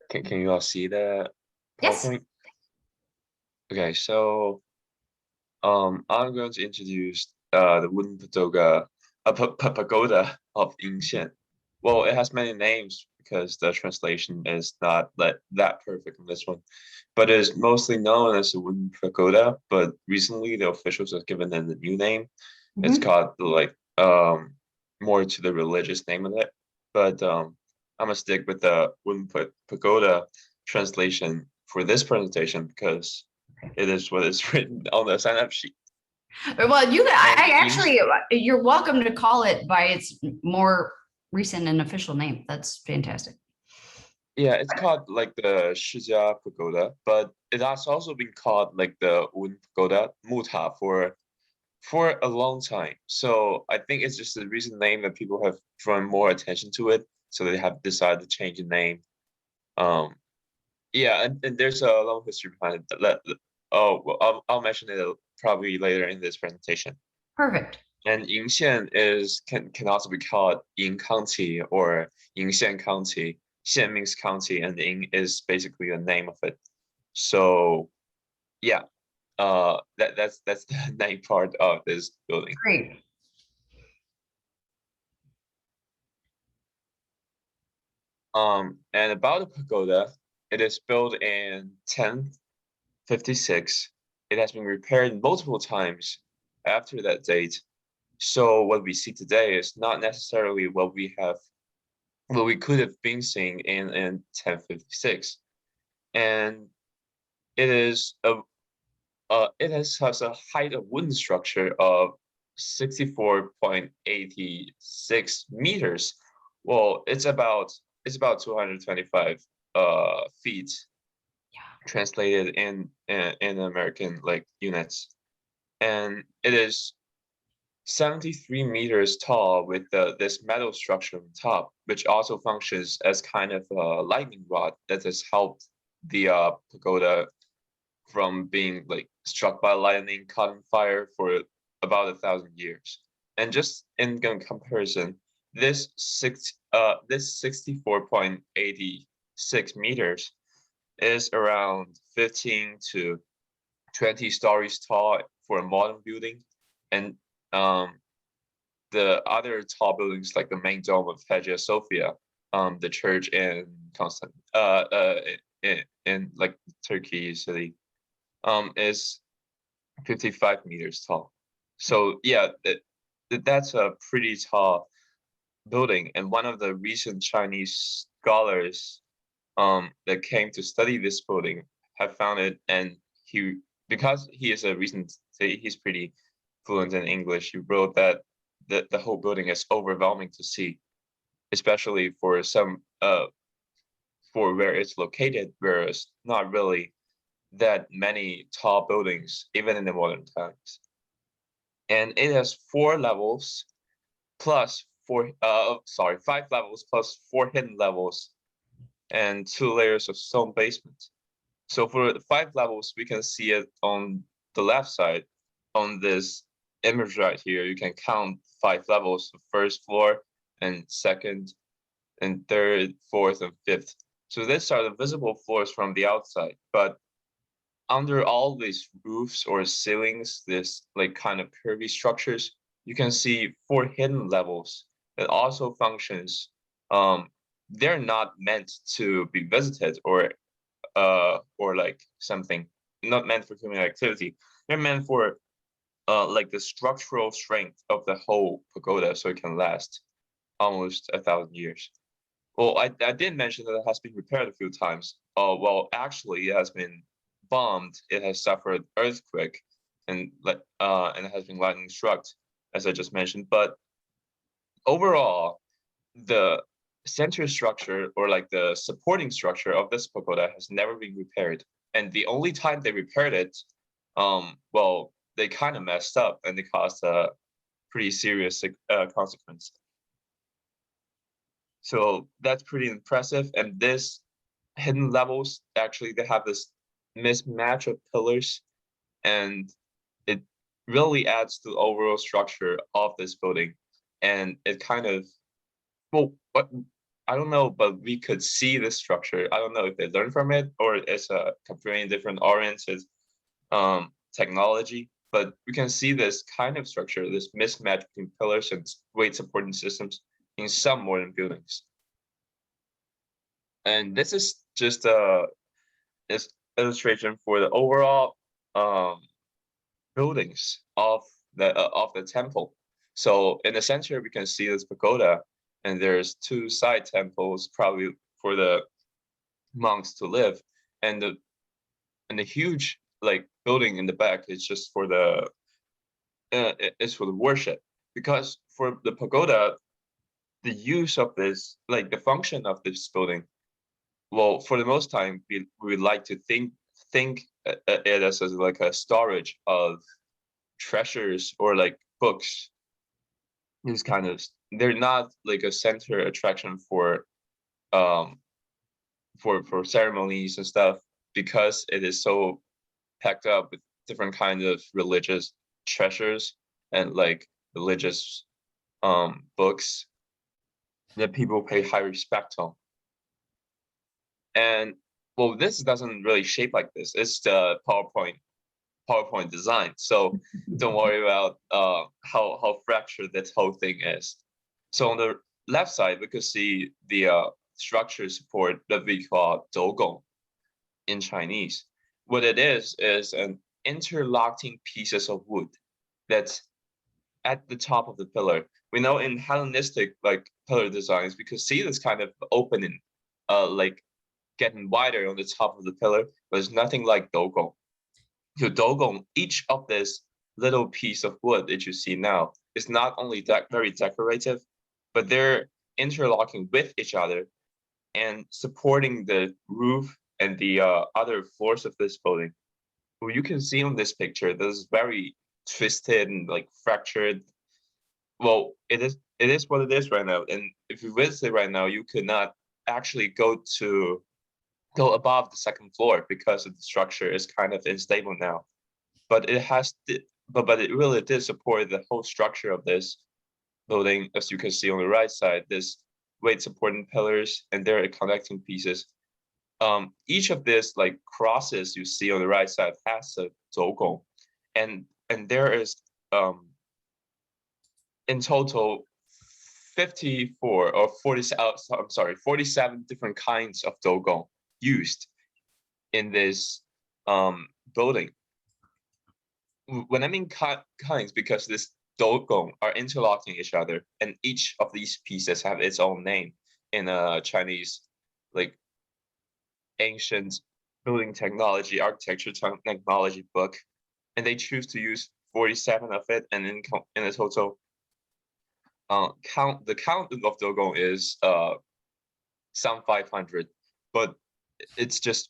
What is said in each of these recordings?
Can you all see the Yes. PowerPoint? Okay, so I'm going to introduce the wooden pagoda of Yingxian. Well, it has many names because the translation is not that perfect in this one, but it is mostly known as the wooden pagoda. But recently, the officials have given it a new name. It's Hmm. called more to the religious name of it. But I'm gonna stick with the wooden pagoda translation for this presentation because it is what is written on the sign-up sheet. Well, And I actually, you're welcome to call it by its more recent and official name. That's fantastic. yeah, it's called like the Shijia Pagoda, but it has also been called like the Wooden Pagoda Muta for a long time. So I think it's just the recent name that people have drawn more attention to it, so they have decided to change the name. Um, yeah, and there's a long history behind it. Oh, well, I'll mention it probably later in this presentation. Perfect. And Yingxian is can also be called Ying County or Yingxian County. Xian means county, and Ying is basically the name of it. So yeah, that's the name part of this building. Great. And about the pagoda, it is built in 1056. It has been repaired multiple times after that date. So what we see today is not necessarily what we could have been seeing in 1056. And it is has a height of wooden structure of 64.86 meters. Well, it's about 225 feet translated in American like units. And it is 73 meters tall with this metal structure on top, which also functions as kind of a lightning rod that has helped the pagoda from being like struck by lightning, caught on fire for about 1,000 years. And just in comparison, this 64.86 meters is around 15 to 20 stories tall for a modern building, and um, the other tall buildings like the main dome of Hagia Sophia, the church in Constant, in like Turkey city, is 55 meters tall. So yeah, that's a pretty tall building. And one of the recent Chinese scholars that came to study this building have found it, and he because he is a recent he's pretty fluent in English. He wrote that the whole building is overwhelming to see, especially for where it's located, where it's not really that many tall buildings, even in the modern times. And it has 4 levels plus sorry, 5 levels plus 4 hidden levels and 2 layers of stone basement. So for the 5 levels, we can see it on the left side on this image right here. You can count 5 levels: the first floor and second and third, fourth, and fifth. So these are the visible floors from the outside, but under all these roofs or ceilings, this like kind of curvy structures, you can see 4 hidden levels that also functions. Um, they're not meant to be visited or like something, not meant for human activity. They're meant for like the structural strength of the whole pagoda, so it can last almost 1,000 years. Well, I did mention that it has been repaired a few times. Well, actually, it has been bombed. It has suffered earthquake, and it has been lightning struck, as I just mentioned. But overall, the center structure or like the supporting structure of this pagoda has never been repaired. And the only time they repaired it, well, they kind of messed up and they caused a pretty serious consequence. So that's pretty impressive. And this hidden levels, actually, they have this mismatch of pillars, and it really adds to the overall structure of this building. And it kind of, well, I don't know, but we could see this structure. I don't know if they learned from it or it's a completely different oriented technology, but we can see this kind of structure, this mismatch between pillars and weight supporting systems in some modern buildings. And this is just a illustration for the overall buildings of the temple. So in the center, we can see this pagoda, and there's two side temples, probably for the monks to live, and the huge like building in the back is just for the it's for the worship. Because for the pagoda, the use of this, like the function of this building, well, for the most time, we like to think it as like a storage of treasures or like books. These kind of, they're not like a center attraction um for ceremonies and stuff, because it is so packed up with different kinds of religious treasures and like religious books that people pay high respect on. And well, this doesn't really shape like this. It's the PowerPoint design. So don't worry about how fractured this whole thing is. So on the left side, we could see the structure support that we call Fogong in Chinese. What it is an interlocking pieces of wood that's at the top of the pillar. We know in Hellenistic like pillar designs, we could see this kind of opening, like getting wider on the top of the pillar, but it's nothing like Dogong. So Dogong, each of this little piece of wood that you see now is not only very decorative, but they're interlocking with each other and supporting the roof and the other floors of this building. Well, you can see on this picture, this is very twisted and like fractured. Well, it is what it is right now. And if you visit right now, you could not actually go above the second floor because the structure is kind of unstable now. But but it really did support the whole structure of this building, as you can see on the right side, this weight supporting pillars and their connecting pieces. Each of this like crosses you see on the right side has a zogong, and there is in total 54 or 40, I'm sorry, 47 different kinds of dogong used in this building. When I mean kinds, because this dogong are interlocking each other, and each of these pieces have its own name in a Chinese like ancient building technology, architecture technology book, and they choose to use 47 of it, and in a total the count of dogong is some 500, but it's just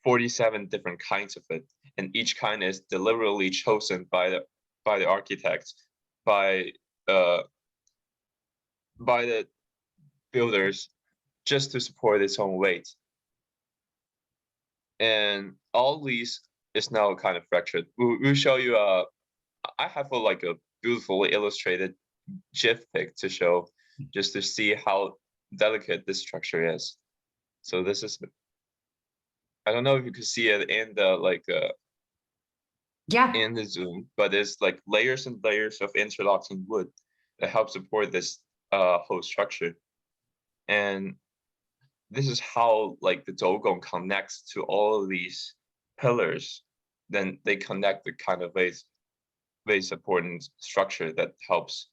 47 different kinds of it, and each kind is deliberately chosen by the architect, by the builders, just to support its own weight. And all these is now kind of fractured. We'll show you I have like a beautifully illustrated GIF pic to show, just to see how delicate this structure is. So this is, I don't know if you can see it in the like Yeah. in the zoom, but it's like layers and layers of interlocking wood that help support this whole structure. And this is how like the dogong connects to all of these pillars. Then they connect the kind of weight supporting structure that helps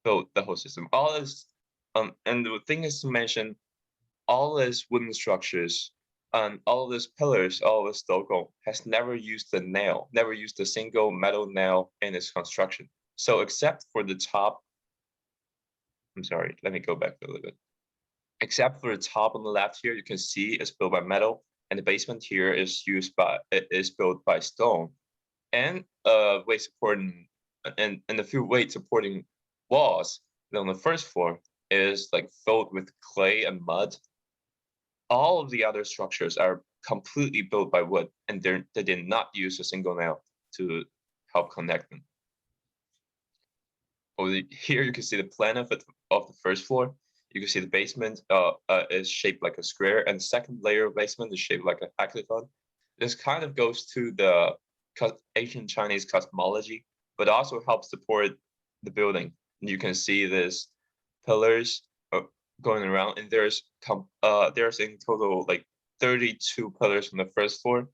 build the whole system. All this and the thing is to mention, all these wooden structures and all these pillars, all this dogong has never used a nail, never used a single metal nail in its construction. So except for the top, I'm sorry, let me go back a little bit. Except for the top on the left here, you can see it's built by metal, and the basement here is built by stone, and weight supporting and a few weight supporting walls. And on the first floor is like filled with clay and mud. All of the other structures are completely built by wood, and they did not use a single nail to help connect them. Here you can see the plan of it of the first floor. You can see the basement is shaped like a square, and the second layer of basement is shaped like a hexagon. This kind of goes to the ancient Chinese cosmology, but also helps support the building. And you can see this pillars going around, and there's in total like 32 pillars on the first floor,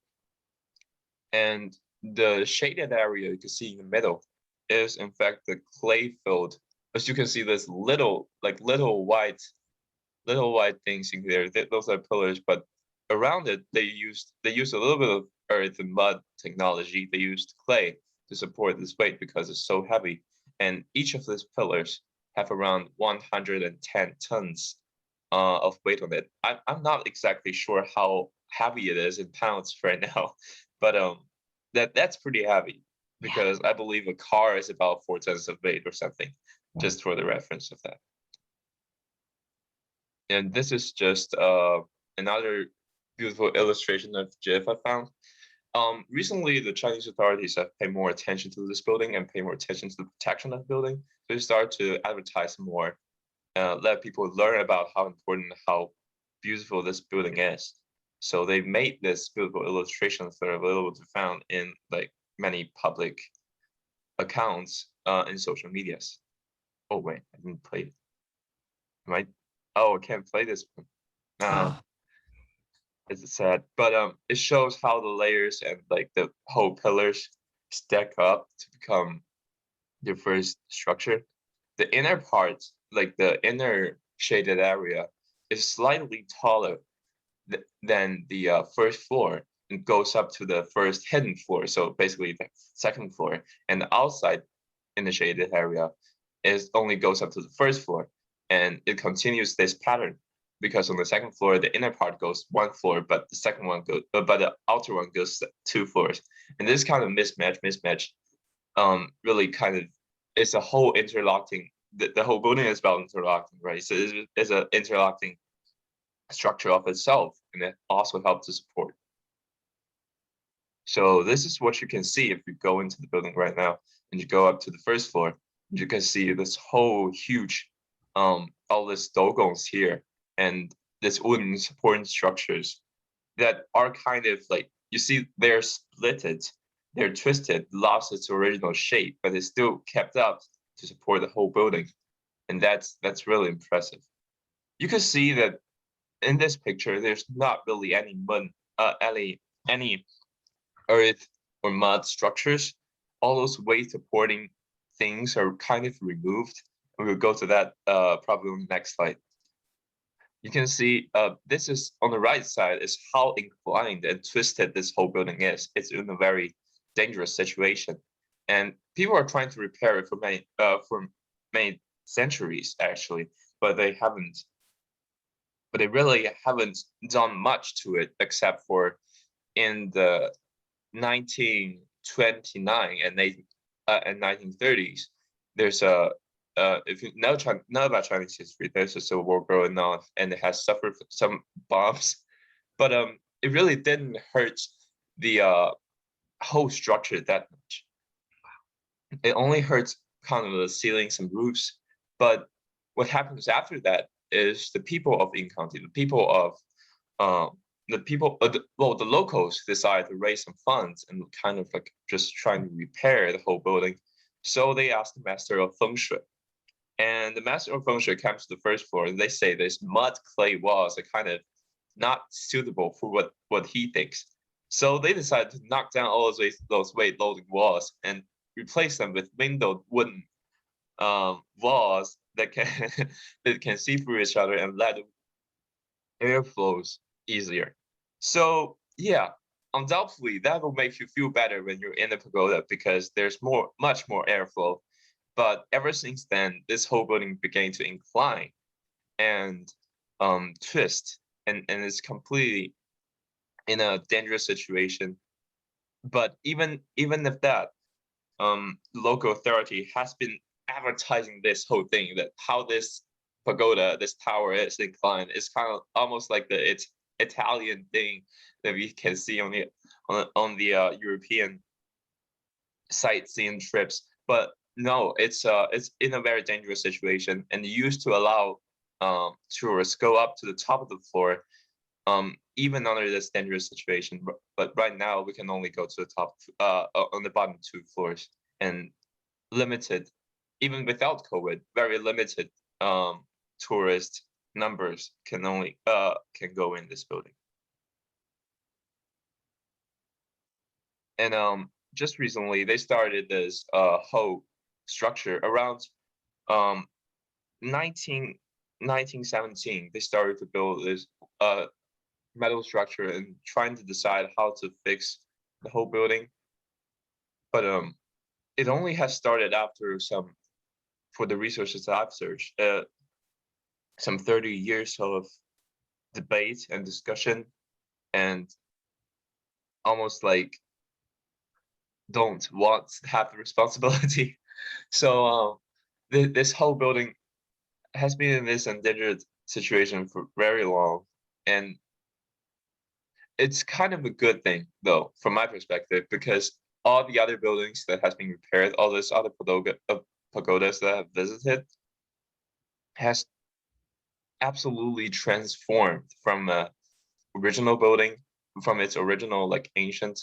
and the shaded area you can see in the middle is in fact the clay filled. As you can see, this little white things in there. Those are pillars, but around it they used a little bit of earth and mud technology. They used clay to support this weight because it's so heavy. And each of these pillars have around 110 tons of weight on it. I'm not exactly sure how heavy it is in pounds right now, but that's pretty heavy because I believe a car is about 4 tons of weight or something, just for the reference of that. And this is just another beautiful illustration of GIF I found. Recently, the Chinese authorities have paid more attention to this building and pay more attention to the protection of the building. So they start to advertise more, let people learn about how important, how beautiful this building is. So they made this beautiful illustrations that are available to found in like many public accounts in social medias. Oh wait, I didn't play it. Am I? Oh, I can't play this one. It's sad, but it shows how the layers and like the whole pillars stack up to become the first structure. The inner part, like the inner shaded area, is slightly taller than the first floor and goes up to the first hidden floor. So basically the second floor, and the outside in the shaded area is only goes up to the first floor, and it continues this pattern because on the second floor the inner part goes 1 floor, but the second one goes, but the outer one goes 2 floors, and this kind of mismatch, really kind of is a whole interlocking. The whole building is about interlocking, right? So it's an interlocking structure of itself, and it also helps to support. So this is what you can see if you go into the building right now and you go up to the first floor. You can see this whole huge, all these dogongs here and this wooden supporting structures that are kind of like, you see they're splitted, they're twisted, lost its original shape, but it's still kept up to support the whole building. And that's really impressive. You can see that in this picture, there's not really any any earth or mud structures. All those weight supporting things are kind of removed. And we'll go to that probably on the next slide. You can see this is on the right side is how inclined and twisted this whole building is. It's in a very dangerous situation, and people are trying to repair it for many centuries actually, but they haven't. But they really haven't done much to it except for in the 1929 and 1930s. There's a if you know about Chinese history, there's a civil war going on, and it has suffered some bombs, but it really didn't hurt the whole structure that much. It only hurts kind of the ceilings and roofs. But what happens after that is the people of Yin County, the locals decide to raise some funds and kind of like just trying to repair the whole building. So they asked the master of feng shui, and the master of feng shui comes to the first floor, and they say this mud clay walls are kind of not suitable for what he thinks. So they decided to knock down all those weight loading walls and replace them with windowed wooden walls that can that can see through each other and let air flows easier. So yeah, undoubtedly that will make you feel better when you're in the pagoda because there's much more airflow. But ever since then, this whole building began to incline and twist, and it's completely in a dangerous situation. But even if that, local authority has been advertising this whole thing, that how this pagoda, this tower is inclined. It's kind of almost like it's Italian thing that we can see on the European sightseeing trips. But No, it's in a very dangerous situation, and used to allow tourists go up to the top of the floor, even under this dangerous situation. But right now we can only go to the top, on the bottom 2 floors, and limited, even without COVID, very limited tourist numbers can go in this building. And just recently they started this whole structure around 1917. They started to build this metal structure and trying to decide how to fix the whole building. But it only has started after for the resources that I've searched, some 30 years of debate and discussion, and almost like don't want to have the responsibility. So this whole building has been in this endangered situation for very long, and it's kind of a good thing though, from my perspective, because all the other buildings that has been repaired, all these other pagodas that I've visited, has absolutely transformed from a original building, from its original like ancient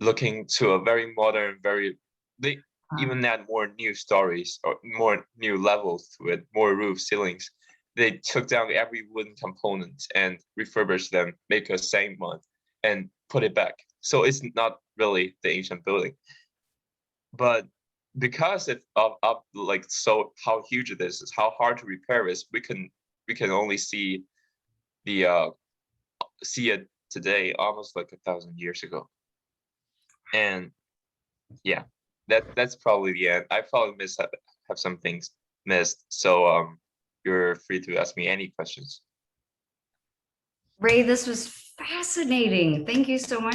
looking, to a very modern, they even add more new stories or more new levels to it, more roof ceilings. They took down every wooden component and refurbished them, make a same one, and put it back. So it's not really the ancient building, but because of like, so how huge it is how hard to repair is, we can only see it today, almost like 1,000 years ago. And yeah, that's probably the end. I probably have some things missed, so you're free to ask me any questions. Ray, this was fascinating. Thank you so much.